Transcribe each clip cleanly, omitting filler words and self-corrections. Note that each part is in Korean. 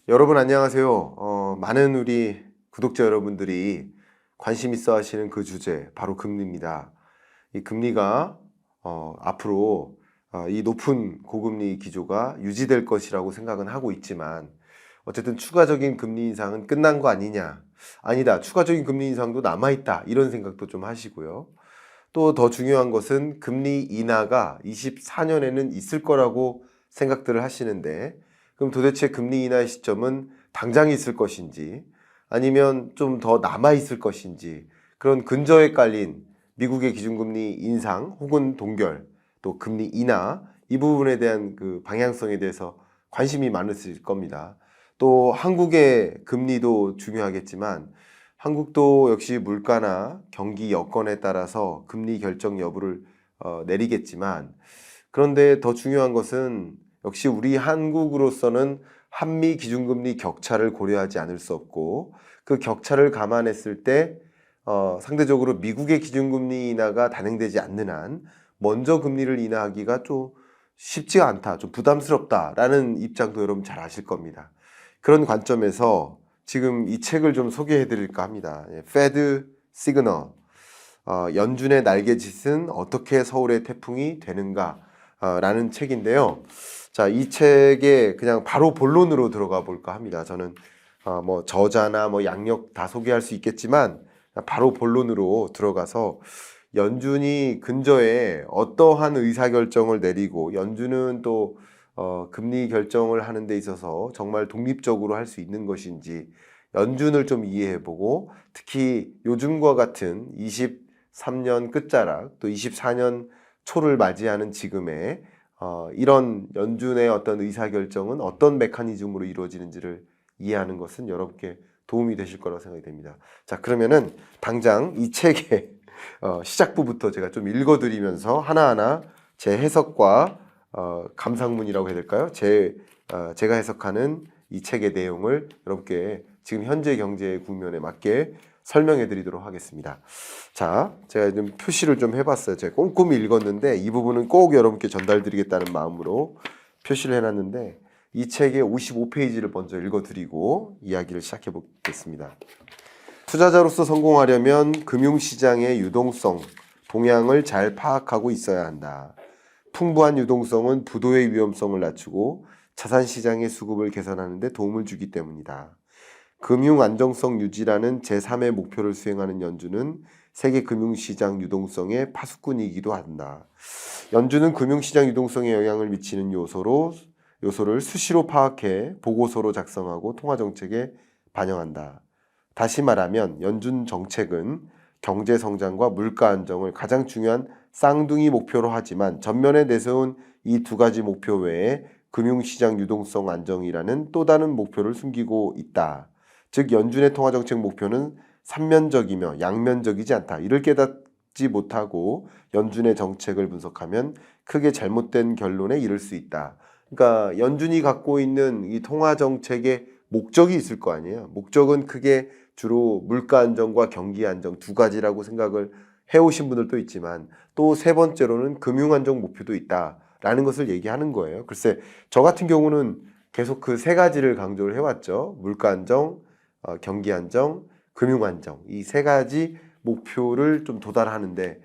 여러분 안녕하세요. 많은 우리 구독자 여러분들이 관심 있어 하시는 그 주제 바로 금리입니다. 이 금리가 앞으로 이 높은 고금리 기조가 유지될 것이라고 생각은 하고 있지만 어쨌든 추가적인 금리 인상은 끝난 거 아니냐, 아니다, 추가적인 금리 인상도 남아있다, 이런 생각도 좀 하시고요. 또 더 중요한 것은 금리 인하가 24년에는 있을 거라고 생각들을 하시는데, 그럼 도대체 금리 인하의 시점은 당장 있을 것인지 아니면 좀 더 남아 있을 것인지, 그런 근저에 깔린 미국의 기준금리 인상 혹은 동결, 또 금리 인하, 이 부분에 대한 그 방향성에 대해서 관심이 많으실 겁니다. 또 한국의 금리도 중요하겠지만 한국도 역시 물가나 경기 여건에 따라서 금리 결정 여부를 내리겠지만, 그런데 더 중요한 것은 역시 우리 한국으로서는 한미 기준금리 격차를 고려하지 않을 수 없고, 그 격차를 감안했을 때 상대적으로 미국의 기준금리 인하가 단행되지 않는 한 먼저 금리를 인하하기가 좀 쉽지가 않다, 좀 부담스럽다라는 입장도 여러분 잘 아실 겁니다. 그런 관점에서 지금 이 책을 좀 소개해 드릴까 합니다. Fed 시그널, 연준의 날개짓은 어떻게 서울의 태풍이 되는가 라는 책인데요. 자, 이 책에 그냥 바로 본론으로 들어가 볼까 합니다. 저는 뭐 저자나 뭐 양력 다 소개할 수 있겠지만 바로 본론으로 들어가서 연준이 근저에 어떠한 의사결정을 내리고, 연준은 또 금리 결정을 하는 데 있어서 정말 독립적으로 할 수 있는 것인지 연준을 좀 이해해보고, 특히 요즘과 같은 23년 끝자락 또 24년 초를 맞이하는 지금에 이런 연준의 어떤 의사결정은 어떤 메커니즘으로 이루어지는지를 이해하는 것은 여러분께 도움이 되실 거라고 생각이 됩니다. 자, 그러면은 당장 이 책의 시작부부터 제가 좀 읽어드리면서 하나하나 제 해석과 감상문이라고 해야 될까요? 제가 해석하는 이 책의 내용을 여러분께 지금 현재 경제 국면에 맞게 설명해 드리도록 하겠습니다. 자, 제가 좀 표시를 좀 해봤어요. 제가 꼼꼼히 읽었는데 이 부분은 꼭 여러분께 전달드리겠다는 마음으로 표시를 해놨는데, 이 책의 55페이지를 먼저 읽어드리고 이야기를 시작해 보겠습니다. 투자자로서 성공하려면 금융시장의 유동성, 동향을 잘 파악하고 있어야 한다. 풍부한 유동성은 부도의 위험성을 낮추고 자산시장의 수급을 개선하는 데 도움을 주기 때문이다. 금융 안정성 유지라는 제3의 목표를 수행하는 연준은 세계 금융시장 유동성의 파수꾼이기도 한다. 연준은 금융시장 유동성에 영향을 미치는 요소를 수시로 파악해 보고서로 작성하고 통화정책에 반영한다. 다시 말하면 연준 정책은 경제 성장과 물가 안정을 가장 중요한 쌍둥이 목표로 하지만, 전면에 내세운 이 두 가지 목표 외에 금융시장 유동성 안정이라는 또 다른 목표를 숨기고 있다. 즉 연준의 통화정책 목표는 삼면적이며 양면적이지 않다. 이를 깨닫지 못하고 연준의 정책을 분석하면 크게 잘못된 결론에 이를 수 있다. 그러니까 연준이 갖고 있는 이 통화정책의 목적이 있을 거 아니에요. 목적은 크게 주로 물가 안정과 경기 안정 두 가지라고 생각을 해오신 분들도 있지만, 또 세 번째로는 금융 안정 목표도 있다라는 것을 얘기하는 거예요. 글쎄, 저 같은 경우는 계속 그 세 가지를 강조를 해왔죠. 물가 안정, 경기 안정, 금융 안정, 이 세 가지 목표를 좀 도달하는데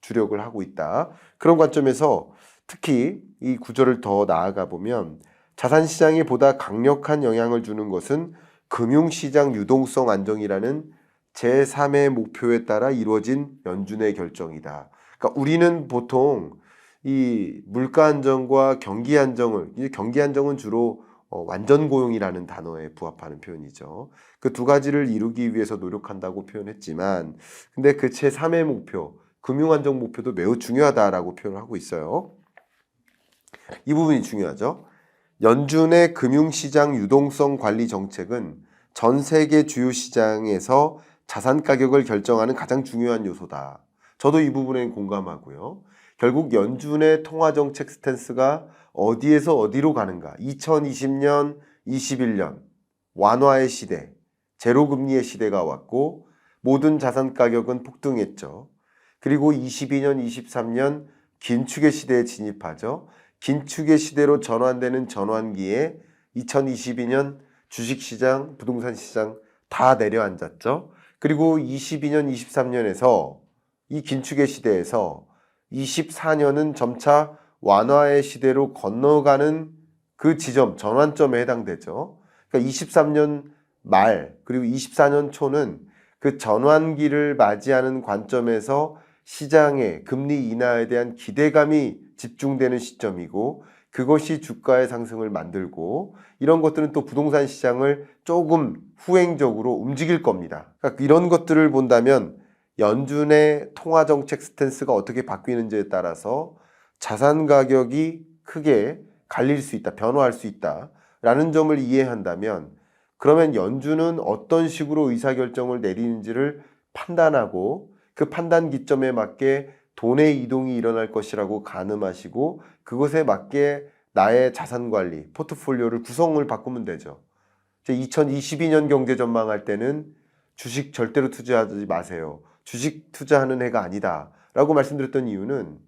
주력을 하고 있다. 그런 관점에서 특히 이 구조를 더 나아가 보면 자산시장에 보다 강력한 영향을 주는 것은 금융시장 유동성 안정이라는 제3의 목표에 따라 이루어진 연준의 결정이다. 그러니까 우리는 보통 이 물가 안정과 경기 안정을, 경기 안정은 주로 완전 고용이라는 단어에 부합하는 표현이죠. 그 두 가지를 이루기 위해서 노력한다고 표현했지만, 근데 그 제3의 목표, 금융 안정 목표도 매우 중요하다라고 표현을 하고 있어요. 이 부분이 중요하죠. 연준의 금융시장 유동성 관리 정책은 전 세계 주요 시장에서 자산 가격을 결정하는 가장 중요한 요소다. 저도 이 부분에 공감하고요. 결국 연준의 통화정책 스탠스가 어디에서 어디로 가는가. 2020년, 21년 완화의 시대, 제로금리의 시대가 왔고 모든 자산 가격은 폭등했죠. 그리고 22년, 23년 긴축의 시대에 진입하죠. 긴축의 시대로 전환되는 전환기에 2022년 주식시장, 부동산 시장 다 내려앉았죠. 그리고 22년, 23년에서 이 긴축의 시대에서 24년은 점차 완화의 시대로 건너가는 그 지점, 전환점에 해당되죠. 그러니까 23년 말 그리고 24년 초는 그 전환기를 맞이하는 관점에서 시장의 금리 인하에 대한 기대감이 집중되는 시점이고, 그것이 주가의 상승을 만들고, 이런 것들은 또 부동산 시장을 조금 후행적으로 움직일 겁니다. 그러니까 이런 것들을 본다면 연준의 통화정책 스탠스가 어떻게 바뀌는지에 따라서 자산 가격이 크게 갈릴 수 있다, 변화할 수 있다라는 점을 이해한다면, 그러면 연준은 어떤 식으로 의사결정을 내리는지를 판단하고 그 판단 기점에 맞게 돈의 이동이 일어날 것이라고 가늠하시고 그것에 맞게 나의 자산 관리, 포트폴리오를 구성을 바꾸면 되죠. 2022년 경제 전망할 때는 주식 절대로 투자하지 마세요. 주식 투자하는 해가 아니다 라고 말씀드렸던 이유는,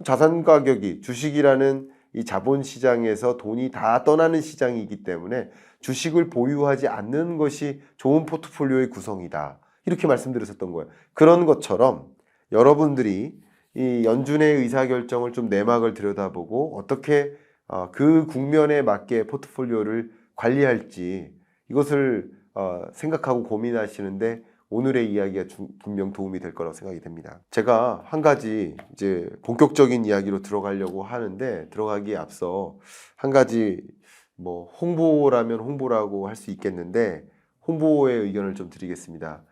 자산 가격이, 주식이라는 이 자본시장에서 돈이 다 떠나는 시장이기 때문에 주식을 보유하지 않는 것이 좋은 포트폴리오의 구성이다, 이렇게 말씀드렸었던 거예요. 그런 것처럼 여러분들이 이 연준의 의사결정을 좀 내막을 들여다보고 어떻게 그 국면에 맞게 포트폴리오를 관리할지, 이것을 생각하고 고민하시는데 오늘의 이야기가 분명 도움이 될 거라고 생각이 됩니다. 제가 한 가지 이제 본격적인 이야기로 들어가려고 하는데, 들어가기에 앞서 한 가지 뭐 홍보라면 홍보라고 할 수 있겠는데, 홍보의 의견을 좀 드리겠습니다.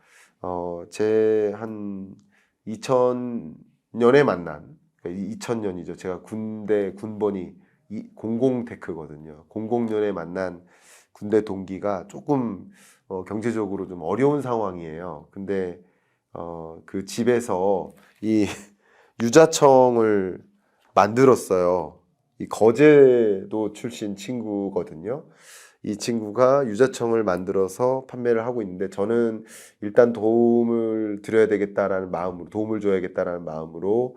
제 한 2000년에 만난, 2000년이죠. 제가 군번이 00테크거든요. 00년에 만난 군대 동기가 조금 경제적으로 좀 어려운 상황이에요. 근데 그 집에서 이 유자청을 만들었어요. 이 거제도 출신 친구거든요. 이 친구가 유자청을 만들어서 판매를 하고 있는데, 저는 일단 도움을 드려야 되겠다라는 마음으로, 도움을 줘야겠다라는 마음으로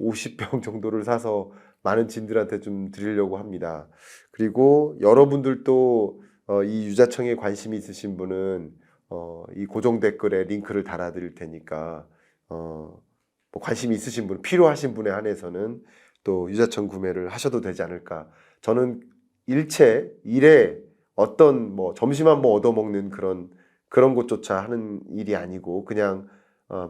50병 정도를 사서 많은 지인들한테 좀 드리려고 합니다. 그리고 여러분들도 이 유자청에 관심이 있으신 분은 이 고정 댓글에 링크를 달아 드릴 테니까 뭐 관심이 있으신 분, 필요하신 분에 한해서는 또 유자청 구매를 하셔도 되지 않을까. 저는 일에 어떤 뭐 점심 한번 얻어먹는 그런 것조차 하는 일이 아니고, 그냥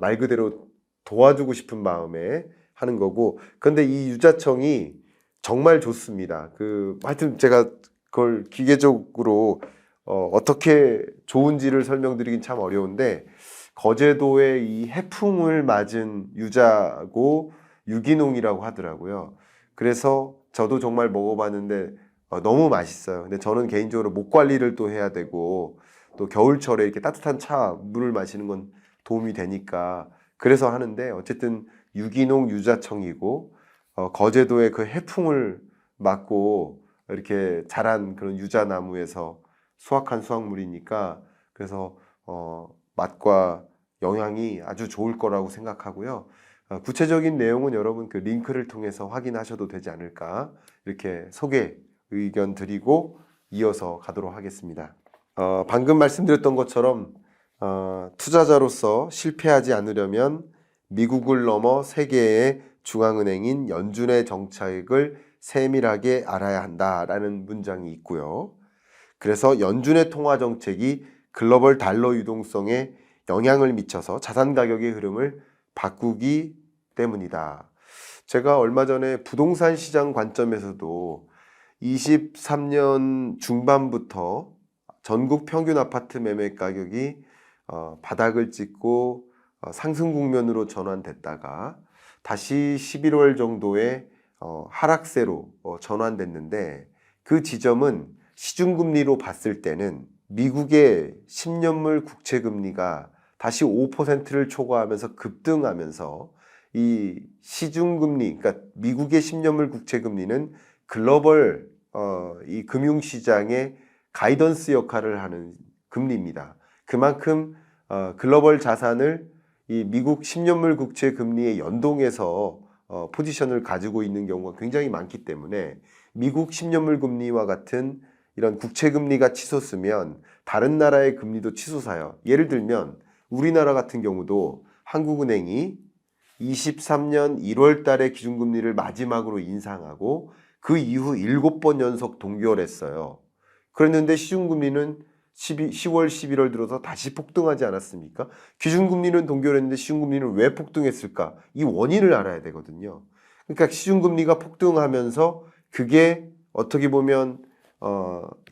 말 그대로 도와주고 싶은 마음에 하는 거고. 근데 이 유자청이 정말 좋습니다. 하여튼 제가 그걸 기계적으로 어떻게 좋은지를 설명드리긴 참 어려운데, 거제도의 이 해풍을 맞은 유자고 유기농이라고 하더라고요. 그래서 저도 정말 먹어봤는데 너무 맛있어요. 근데 저는 개인적으로 목 관리를 또 해야 되고, 또 겨울철에 이렇게 따뜻한 물을 마시는 건 도움이 되니까 그래서 하는데, 어쨌든 유기농 유자청이고 거제도의 그 해풍을 맞고 이렇게 자란 그런 유자나무에서 수확한 수확물이니까, 그래서 맛과 영양이 아주 좋을 거라고 생각하고요. 구체적인 내용은 여러분 그 링크를 통해서 확인하셔도 되지 않을까, 이렇게 소개 의견 드리고 이어서 가도록 하겠습니다. 방금 말씀드렸던 것처럼 투자자로서 실패하지 않으려면 미국을 넘어 세계의 중앙은행인 연준의 정책을 세밀하게 알아야 한다라는 문장이 있고요. 그래서 연준의 통화 정책이 글로벌 달러 유동성에 영향을 미쳐서 자산 가격의 흐름을 바꾸기 때문이다. 제가 얼마 전에 부동산 시장 관점에서도 23년 중반부터 전국 평균 아파트 매매 가격이 바닥을 찍고 상승 국면으로 전환됐다가 다시 11월 정도에 하락세로 전환됐는데, 그 지점은 시중금리로 봤을 때는 미국의 10년물 국채금리가 다시 5%를 초과하면서 급등하면서, 이 시중금리, 그러니까 미국의 10년물 국채금리는 글로벌 이 금융시장의 가이던스 역할을 하는 금리입니다. 그만큼 글로벌 자산을 이 미국 10년물 국채 금리에 연동해서 포지션을 가지고 있는 경우가 굉장히 많기 때문에 미국 10년물 금리와 같은 이런 국채 금리가 치솟으면 다른 나라의 금리도 치솟아요. 예를 들면 우리나라 같은 경우도 한국은행이 23년 1월 달에 기준금리를 마지막으로 인상하고 그 이후 7번 연속 동결했어요. 그랬는데 시중금리는 10월, 11월 들어서 다시 폭등하지 않았습니까? 기준금리는 동결했는데 시중금리는 왜 폭등했을까? 이 원인을 알아야 되거든요. 그러니까 시중금리가 폭등하면서 그게 어떻게 보면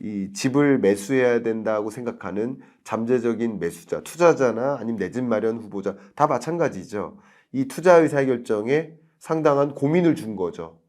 이 집을 매수해야 된다고 생각하는 잠재적인 매수자, 투자자나 아니면 내 집 마련 후보자 다 마찬가지죠. 이 투자 의사결정에 상당한 고민을 준 거죠.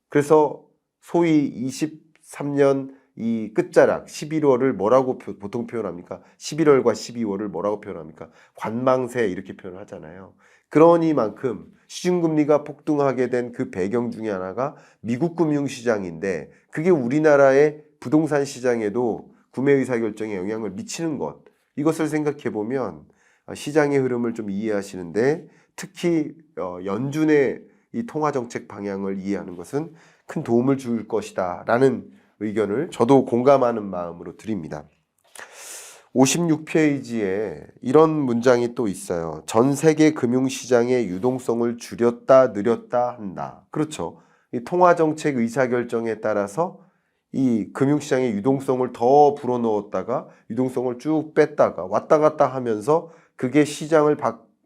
그래서 소위 23년 이 끝자락 11월을 뭐라고 보통 표현합니까? 11월과 12월을 뭐라고 표현합니까? 관망세 이렇게 표현을 하잖아요. 그러니만큼 시중금리가 폭등하게 된 그 배경 중에 하나가 미국 금융시장인데 그게 우리나라의 부동산 시장에도 구매 의사결정에 영향을 미치는 것. 이것을 생각해 보면 시장의 흐름을 좀 이해하시는데 특히 연준의 이 통화정책 방향을 이해하는 것은 큰 도움을 줄 것이다 라는 의견을 저도 공감하는 마음으로 드립니다. 56페이지에 이런 문장이 또 있어요. 전 세계 금융시장의 유동성을 줄였다 늘렸다 한다. 그렇죠. 이 통화정책 의사결정에 따라서 이 금융시장의 유동성을 더 불어넣었다가 유동성을 쭉 뺐다가 왔다 갔다 하면서 그게 시장을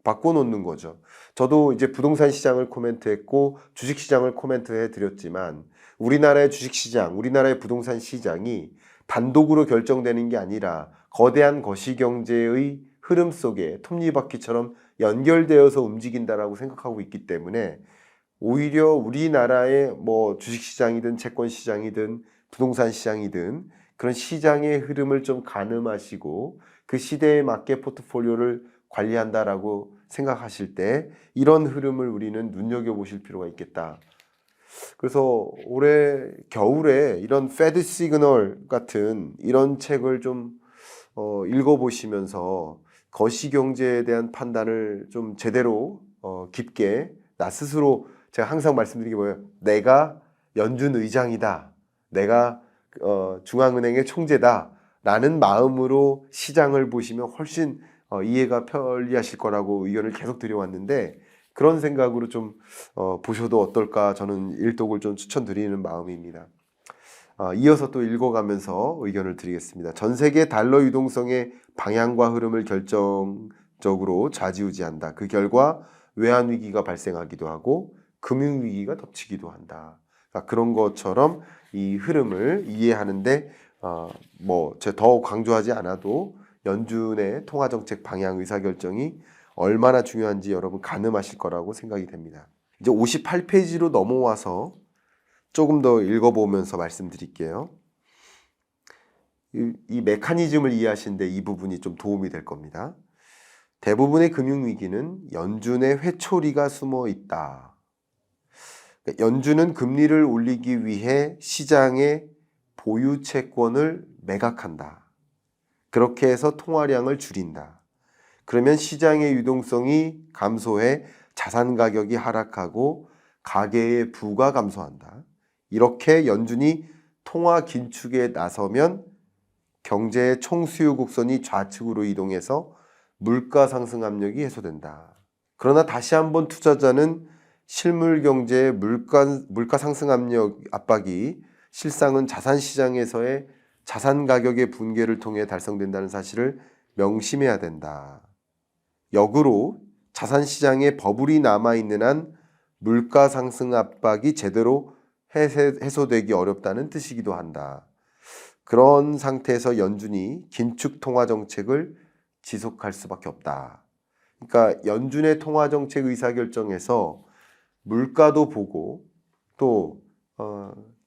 바꿔놓는 거죠. 저도 이제 부동산 시장을 코멘트했고 주식시장을 코멘트해 드렸지만 우리나라의 주식시장, 우리나라의 부동산 시장이 단독으로 결정되는 게 아니라 거대한 거시경제의 흐름 속에 톱니바퀴처럼 연결되어서 움직인다라고 생각하고 있기 때문에 오히려 우리나라의 뭐 주식시장이든 채권시장이든 부동산 시장이든 그런 시장의 흐름을 좀 가늠하시고 그 시대에 맞게 포트폴리오를 관리한다라고 생각하실 때 이런 흐름을 우리는 눈여겨보실 필요가 있겠다. 그래서 올해 겨울에 이런 패드 시그널 같은 이런 책을 좀 읽어보시면서 거시경제에 대한 판단을 좀 제대로 깊게 나 스스로 제가 항상 말씀드리는 게 뭐예요? 내가 연준 의장이다. 내가 중앙은행의 총재다. 라는 마음으로 시장을 보시면 훨씬 이해가 편리하실 거라고 의견을 계속 드려왔는데 그런 생각으로 좀 보셔도 어떨까 저는 일독을 좀 추천드리는 마음입니다. 이어서 또 읽어가면서 의견을 드리겠습니다. 전 세계 달러 유동성의 방향과 흐름을 결정적으로 좌지우지한다. 그 결과 외환 위기가 발생하기도 하고 금융 위기가 덮치기도 한다. 그러니까 그런 것처럼 이 흐름을 이해하는데 제가 더 강조하지 않아도 연준의 통화정책 방향 의사결정이 얼마나 중요한지 여러분 가늠하실 거라고 생각이 됩니다. 이제 58페이지로 넘어와서 조금 더 읽어보면서 말씀드릴게요. 이 메커니즘을 이해하시는데 이 부분이 좀 도움이 될 겁니다. 대부분의 금융위기는 연준의 회초리가 숨어 있다. 연준은 금리를 올리기 위해 시장의 보유 채권을 매각한다. 그렇게 해서 통화량을 줄인다. 그러면 시장의 유동성이 감소해 자산 가격이 하락하고 가계의 부가 감소한다. 이렇게 연준이 통화 긴축에 나서면 경제의 총수요 곡선이 좌측으로 이동해서 물가 상승 압력이 해소된다. 그러나 다시 한번 투자자는 실물 경제의 물가 상승 압박이 실상은 자산 시장에서의 자산 가격의 붕괴를 통해 달성된다는 사실을 명심해야 된다. 역으로 자산 시장에 버블이 남아있는 한 물가 상승 압박이 제대로 해소되기 어렵다는 뜻이기도 한다. 그런 상태에서 연준이 긴축 통화 정책을 지속할 수밖에 없다. 그러니까 연준의 통화 정책 의사결정에서 물가도 보고 또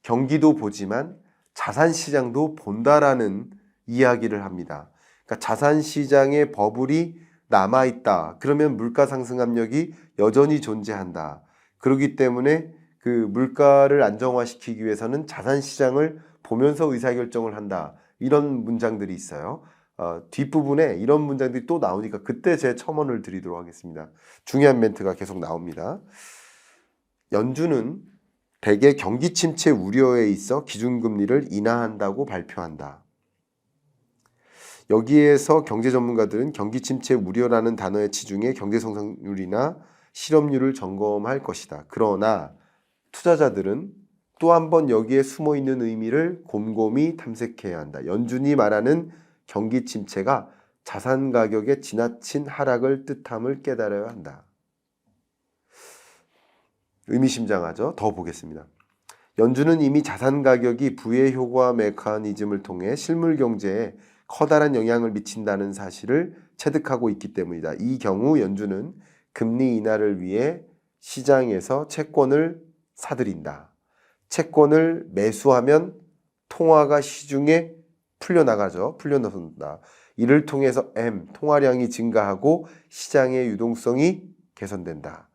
경기도 보지만 자산 시장도 본다라는 이야기를 합니다. 그러니까 자산 시장에 버블이 남아있다. 그러면 물가 상승 압력이 여전히 존재한다. 그렇기 때문에 그 물가를 안정화시키기 위해서는 자산 시장을 보면서 의사결정을 한다. 이런 문장들이 있어요. 뒷부분에 이런 문장들이 또 나오니까 그때 제 첨언을 드리도록 하겠습니다. 중요한 멘트가 계속 나옵니다. 연준은 대개 경기 침체 우려에 있어 기준금리를 인하한다고 발표한다. 여기에서 경제 전문가들은 경기 침체 우려라는 단어의 치중에 경제 성장률이나 실업률을 점검할 것이다. 그러나 투자자들은 또 한 번 여기에 숨어 있는 의미를 곰곰이 탐색해야 한다. 연준이 말하는 경기 침체가 자산 가격의 지나친 하락을 뜻함을 깨달아야 한다. 의미심장하죠? 더 보겠습니다. 연준은 이미 자산 가격이 부의 효과 메커니즘을 통해 실물 경제에 커다란 영향을 미친다는 사실을 체득하고 있기 때문이다. 이 경우 연준은 금리 인하를 위해 시장에서 채권을 사들인다. 채권을 매수하면 통화가 시중에 풀려나가죠. 풀려나온다. 이를 통해서 통화량이 증가하고 시장의 유동성이 개선된다.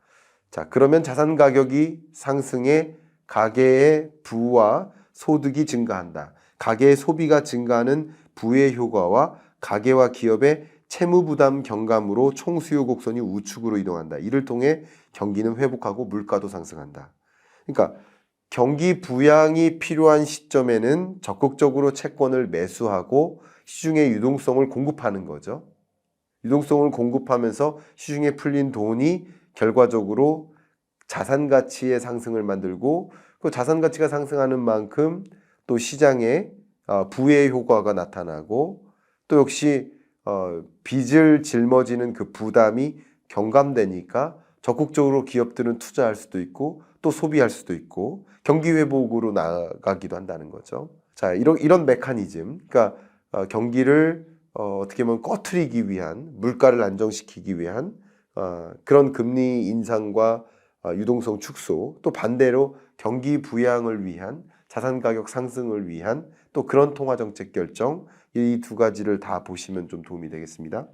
자, 그러면 자산 가격이 상승해 가계의 부와 소득이 증가한다. 가계의 소비가 증가하는 부의 효과와 가계와 기업의 채무 부담 경감으로 총수요 곡선이 우측으로 이동한다. 이를 통해 경기는 회복하고 물가도 상승한다. 그러니까 경기 부양이 필요한 시점에는 적극적으로 채권을 매수하고 시중에 유동성을 공급하는 거죠. 유동성을 공급하면서 시중에 풀린 돈이 결과적으로 자산 가치의 상승을 만들고 그 자산 가치가 상승하는 만큼 또 시장에 부의 효과가 나타나고 또 역시 빚을 짊어지는 그 부담이 경감되니까 적극적으로 기업들은 투자할 수도 있고 또 소비할 수도 있고 경기 회복으로 나가기도 한다는 거죠. 자, 이런 메커니즘, 그러니까 경기를 어떻게 보면 꺼트리기 위한, 물가를 안정시키기 위한 그런 금리 인상과 유동성 축소, 또 반대로 경기 부양을 위한, 자산 가격 상승을 위한 또 그런 통화 정책 결정, 이 두 가지를 다 보시면 좀 도움이 되겠습니다.